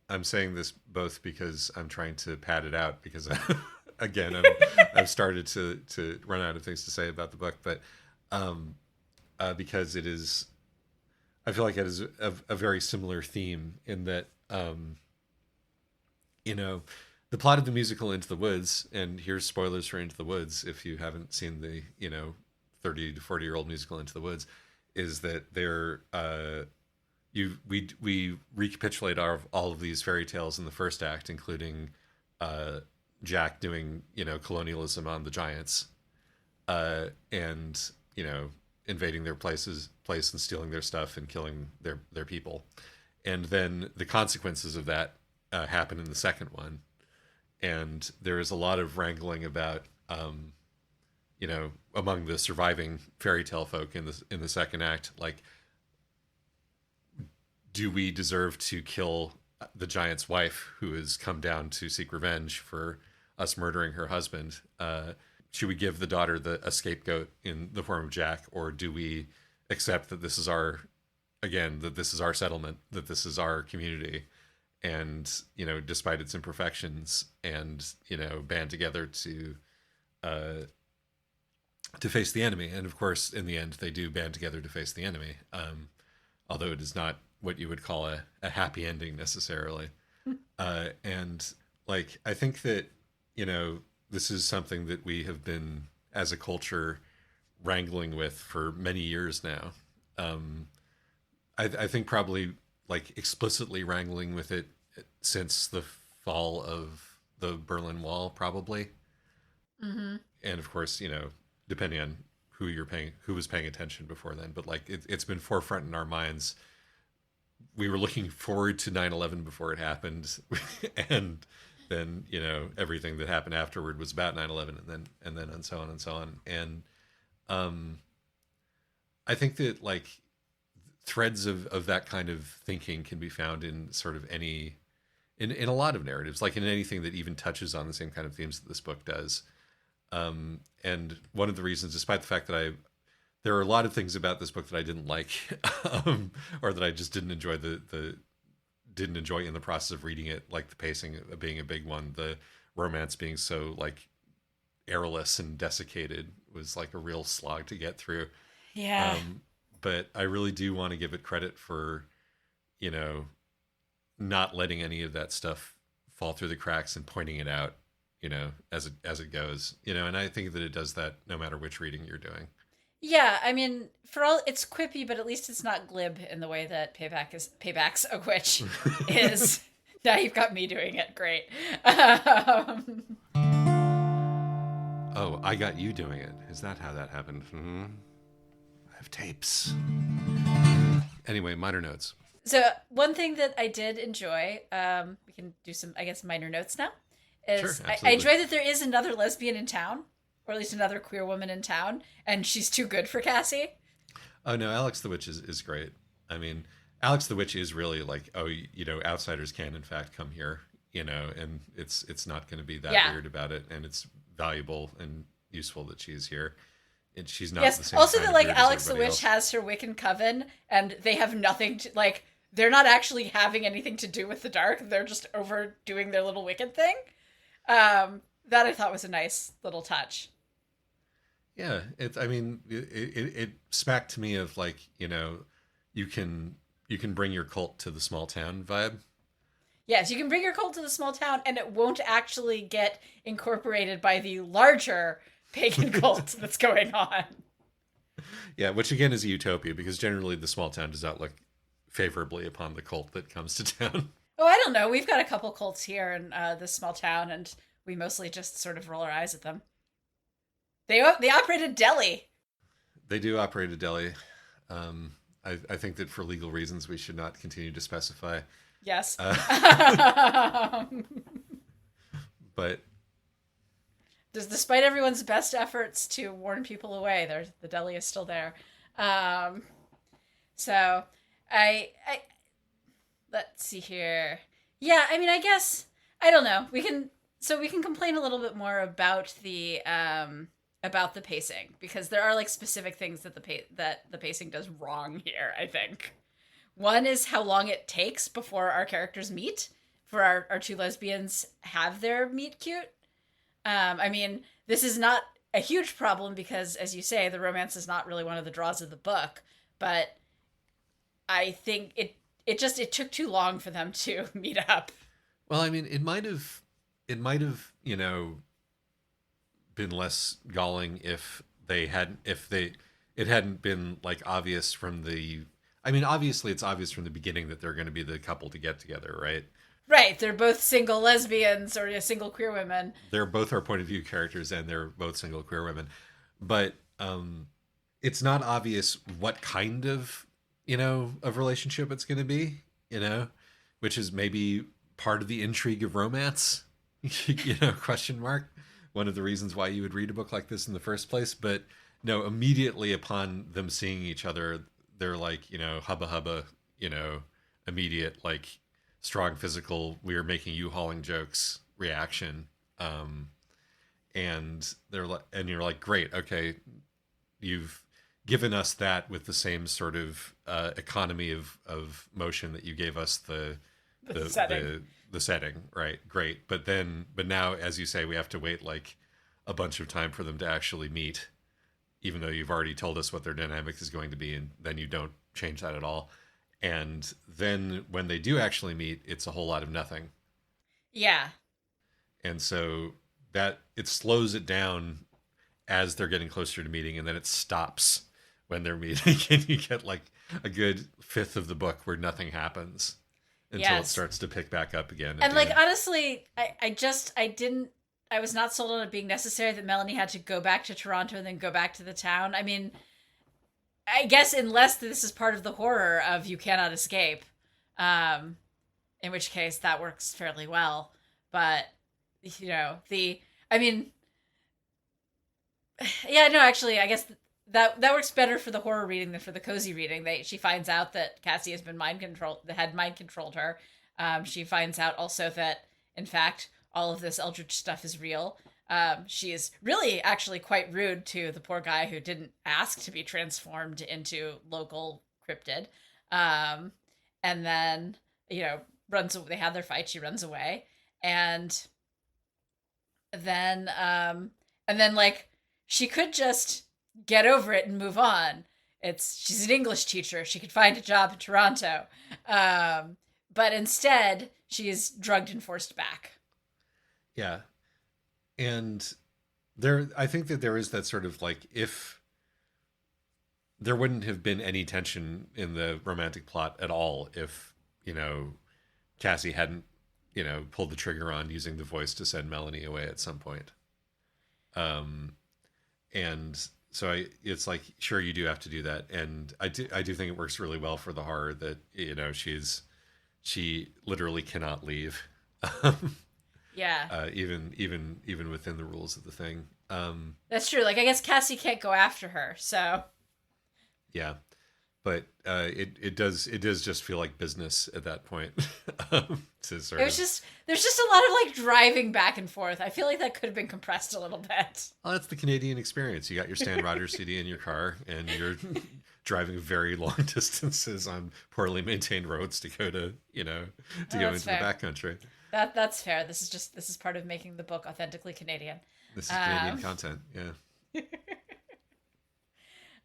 I'm saying this both because I'm trying to pad it out, because again, I've started to run out of things to say about the book, but because it is, I feel like it is a very similar theme in that, the plot of the musical Into the Woods, and here's spoilers for Into the Woods if you haven't seen the 30 to 40-year-old musical Into the Woods, is that we recapitulate all of these fairy tales in the first act, including Jack doing colonialism on the giants, and invading their place and stealing their stuff and killing their people, and then the consequences of that happen in the second one, and there is a lot of wrangling about among the surviving fairy tale folk in the second act, like, do we deserve to kill the giant's wife who has come down to seek revenge for us murdering her husband? Should we give the daughter a scapegoat in the form of Jack, or do we accept that this is our settlement, that this is our community, and despite its imperfections, and band together to face the enemy? And of course, in the end, they do band together to face the enemy, although it is not what you would call a happy ending necessarily. And like, I think that this is something that we have been, as a culture, wrangling with for many years now. I think probably like explicitly wrangling with it since the fall of the Berlin Wall, probably. Mm-hmm. And of course, depending on who was paying attention before then, but like it's been forefront in our minds. We were looking forward to 9/11 before it happened, and then everything that happened afterward was about 9/11, and then and so on and so on. And I think that like threads of that kind of thinking can be found in sort of in a lot of narratives, like in anything that even touches on the same kind of themes that this book does. And one of the reasons, despite the fact that there are a lot of things about this book that I didn't like, or that I just didn't enjoy the didn't enjoy in the process of reading it, like the pacing being a big one, the romance being so like airless and desiccated was like a real slog to get through. Yeah. Um, but I really do want to give it credit for, you know, not letting any of that stuff fall through the cracks and pointing it out, as it goes, and I think that it does that no matter which reading you're doing. Yeah, I mean, for all it's quippy, but at least it's not glib in the way that Payback's a Witch is. Now you've got me doing it. Great. Oh, I got you doing it. Is that how that happened? I have tapes. Anyway, minor notes. So one thing that I did enjoy, we can do some, I guess, minor notes now, Sure, is I absolutely. enjoy that there is another lesbian in town, or at least another queer woman in town, and she's too good for Cassie. Oh no, Alex the Witch is great. I mean, Alex the Witch is really like, oh, outsiders can in fact come here, and it's not going to be that Yeah. weird about it, and it's valuable and useful that she's here, and she's not the Yes. same Also, kind that of like weird as Alex the everybody Witch else. has her Wiccan coven, and they have nothing to like. They're not actually having anything to do with the dark. They're just overdoing their little Wiccan thing. That I thought was a nice little touch. Yeah, I mean, it smacked to me of like, you can bring your cult to the small town vibe. Yes, you can bring your cult to the small town, and it won't actually get incorporated by the larger pagan cult that's going on. Yeah, which again is a utopia because generally the small town does not look favorably upon the cult that comes to town. Oh, I don't know. We've got a couple cults here in this small town, and we mostly just sort of roll our eyes at them. They operate a deli. They do operate a deli. I think that for legal reasons we should not continue to specify. Yes. But Despite everyone's best efforts to warn people away, the deli is still there. So I let's see here. Yeah, I mean, I guess I don't know. We can complain a little bit more about the pacing because there are like specific things that the pacing does wrong here, I think. One is how long it takes before our characters meet, for our two lesbians have their meet cute. I mean, this is not a huge problem because, as you say, the romance is not really one of the draws of the book, but I think it took too long for them to meet up. well, I mean, it might have been less galling if it hadn't been like obvious from the. I mean, obviously, it's obvious from the beginning that they're going to be the couple to get together, right? Right, they're both single lesbians or single queer women. They're both our point of view characters, and they're both single queer women. But it's not obvious what kind of of relationship it's going to be, which is maybe part of the intrigue of romance. Question mark. One of the reasons why you would read a book like this in the first place. But no, immediately upon them seeing each other, they're like, hubba hubba, immediate, like strong physical, we are making you hauling jokes reaction. And they're like, and you're like, great. Okay. You've given us that with the same sort of economy of motion that you gave us the setting. The setting, right? Great. But now, as you say, we have to wait like a bunch of time for them to actually meet, even though you've already told us what their dynamic is going to be, and then you don't change that at all. And then when they do actually meet, it's a whole lot of nothing. Yeah. And so that it slows it down as they're getting closer to meeting, and then it stops when they're meeting, and you get like a good fifth of the book where nothing happens until it starts to pick back up again. And like, honestly, I was not sold on it being necessary that Melanie had to go back to Toronto and then go back to the town. I mean, I guess unless this is part of the horror of you cannot escape, in which case that works fairly well. But, I mean, yeah, no, actually, I guess that works better for the horror reading than for the cozy reading. She finds out that Cassie has been mind controlled her. She finds out also that, in fact, all of this eldritch stuff is real. She is really actually quite rude to the poor guy who didn't ask to be transformed into local cryptid. And then, runs. They have their fight. She runs away, and then like she could just get over it and move on. She's an English teacher. She could find a job in Toronto, but instead she's drugged and forced back. Yeah, and I think that there is that sort of like, if there wouldn't have been any tension in the romantic plot at all if, Cassie hadn't, pulled the trigger on using the voice to send Melanie away at some point. And so it's like, sure, you do have to do that. And I do think it works really well for the horror that, she literally cannot leave. Yeah. Even within the rules of the thing. That's true. Like, I guess Cassie can't go after her, so. Yeah. But it does just feel like business at that point. There's just a lot of like driving back and forth. I feel like that could have been compressed a little bit. Well, that's the Canadian experience. You got your Stan Rogers CD in your car, and you're driving very long distances on poorly maintained roads to go to go into the backcountry. That's fair. This is part of making the book authentically Canadian. This is Canadian content.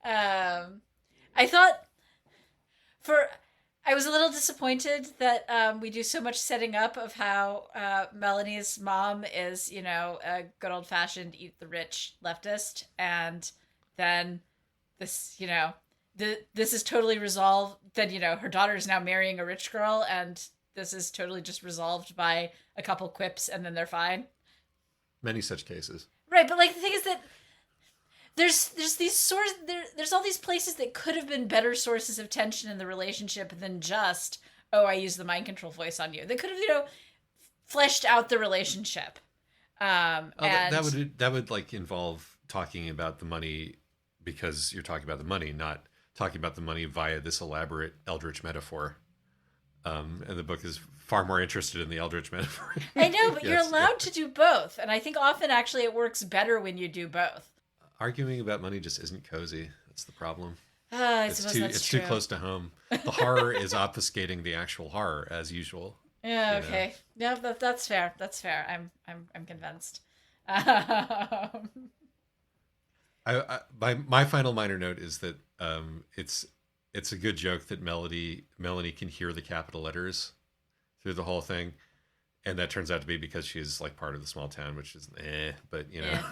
Yeah. I thought I was a little disappointed that we do so much setting up of how Melanie's mom is, a good old fashioned eat the rich leftist, and then this, this is totally resolved. Then her daughter is now marrying a rich girl, and this is totally just resolved by a couple quips, and then they're fine. Many such cases. Right, but like the thing is that there's these there's all these places that could have been better sources of tension in the relationship than just, oh, I use the mind control voice on you. They could have fleshed out the relationship. That would like involve talking about the money, because you're talking about the money, not talking about the money via this elaborate eldritch metaphor. And the book is far more interested in the eldritch metaphor. I know, but you're allowed to do both, and I think often actually it works better when you do both. Arguing about money just isn't cozy. That's the problem. I suppose that's true. It's too close to home. The horror is obfuscating the actual horror, as usual. Yeah. Okay. Yeah, that's fair. That's fair. I'm convinced. My final minor note is that it's a good joke that Melanie can hear the capital letters through the whole thing, and that turns out to be because she's like part of the small town, which is but Yeah.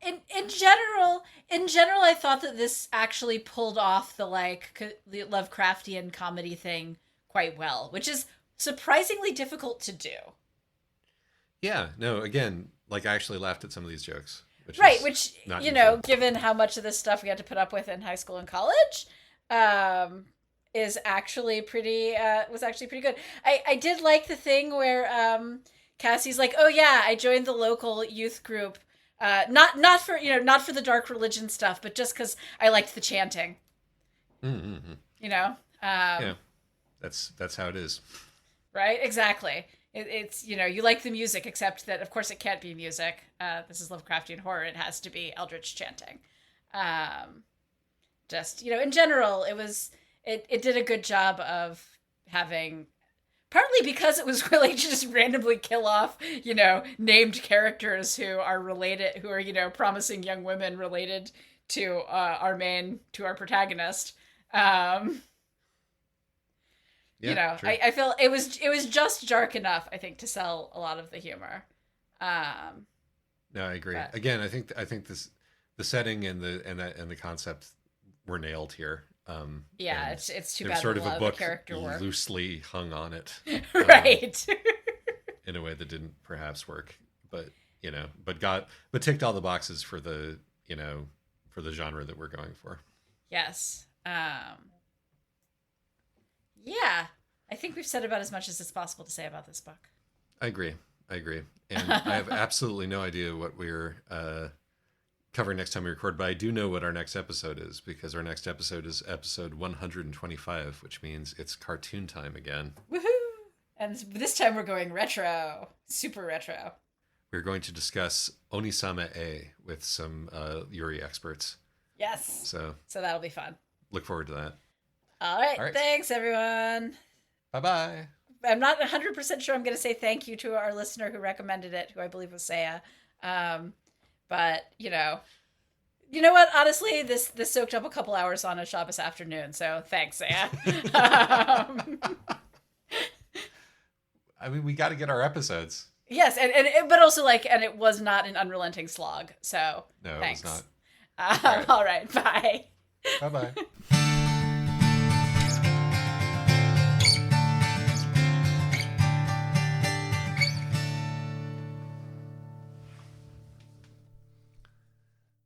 In general, I thought that this actually pulled off the Lovecraftian comedy thing quite well, which is surprisingly difficult to do. Yeah, no, again, like I actually laughed at some of these jokes. Which given how much of this stuff we had to put up with in high school and college, is actually pretty was actually pretty good. I did like the thing where Cassie's like, "Oh yeah, I joined the local youth group. Not for the dark religion stuff, but just because I liked the chanting." Mm-hmm. Yeah, that's how it is. Right, exactly. It's you like the music, except that of course it can't be music. This is Lovecraftian horror; it has to be eldritch chanting. Just in general, it did a good job of having. Partly because it was really just randomly kill off, named characters who are related, who are, promising young women related to our protagonist. Yeah, true. I feel it was just dark enough, I think, to sell a lot of the humor. No, I agree. Again, I think the setting and the concept were nailed here. It's too bad sort of a book character work loosely hung on it, right? In a way that didn't perhaps work, but ticked all the boxes for the for the genre that we're going for. Yes. Yeah, I think we've said about as much as it's possible to say about this book. I agree, and I have absolutely no idea what we're cover next time we record, but I do know what our next episode is, because our next episode is episode 125, which means it's cartoon time again. Woohoo! And this time we're going retro, super retro. We're going to discuss Onisama A with some Yuri experts. Yes. So that'll be fun. Look forward to that. All right. Thanks, everyone. Bye-bye. I'm not 100% sure I'm going to say thank you to our listener who recommended it, who I believe was Saya. But, you know what? Honestly, this soaked up a couple hours on a Shabbos afternoon. So thanks, Saya. I mean, we got to get our episodes. Yes. But also and it was not an unrelenting slog. So No, thanks. it was not. All right. Bye. Bye-bye.